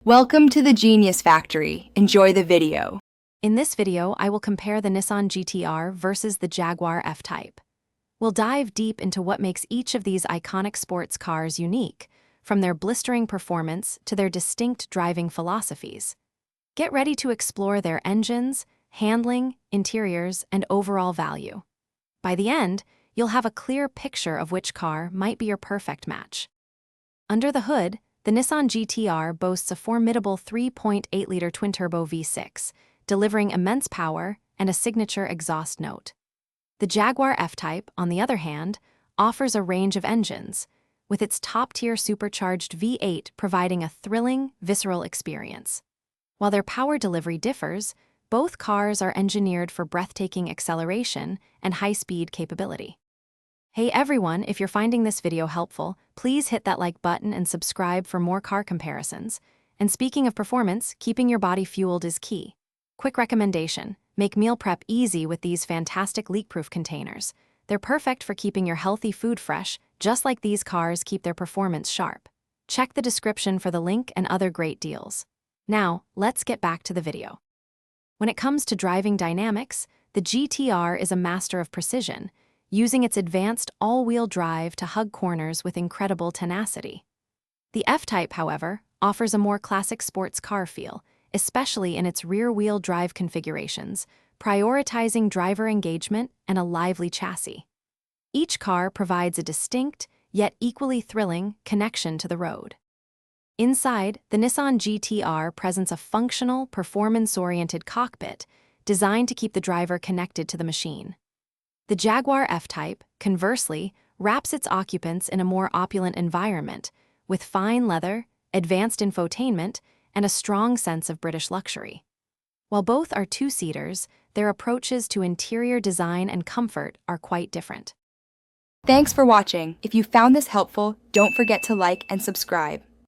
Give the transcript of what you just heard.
Welcome to the Genius Factory. Enjoy the video. In this video, I will compare the Nissan GT-R versus the Jaguar F-Type. We'll dive deep into what makes each of these iconic sports cars unique, from their blistering performance to their distinct driving philosophies. Get ready to explore their engines, handling, interiors, and overall value. By the end, you'll have a clear picture of which car might be your perfect match. Under the hood, the Nissan GT-R boasts a formidable 3.8-liter twin-turbo V6, delivering immense power and a signature exhaust note. The Jaguar F-Type, on the other hand, offers a range of engines, with its top-tier supercharged V8 providing a thrilling, visceral experience. While their power delivery differs, both cars are engineered for breathtaking acceleration and high-speed capability. Hey everyone, if you're finding this video helpful, please hit that like button and subscribe for more car comparisons. And speaking of performance, keeping your body fueled is key. Quick recommendation: make meal prep easy with these fantastic leak-proof containers. They're perfect for keeping your healthy food fresh, just like these cars keep their performance sharp. Check the description for the link and other great deals. Now, let's get back to the video. When it comes to driving dynamics, the GT-R is a master of precision, using its advanced all-wheel drive to hug corners with incredible tenacity. The F-Type, however, offers a more classic sports car feel, especially in its rear-wheel drive configurations, prioritizing driver engagement and a lively chassis. Each car provides a distinct, yet equally thrilling, connection to the road. Inside, the Nissan GT-R presents a functional, performance-oriented cockpit designed to keep the driver connected to the machine. The Jaguar F-Type, conversely, wraps its occupants in a more opulent environment, with fine leather, advanced infotainment, and a strong sense of British luxury. While both are two-seaters, their approaches to interior design and comfort are quite different. Thanks for watching. If you found this helpful, don't forget to like and subscribe.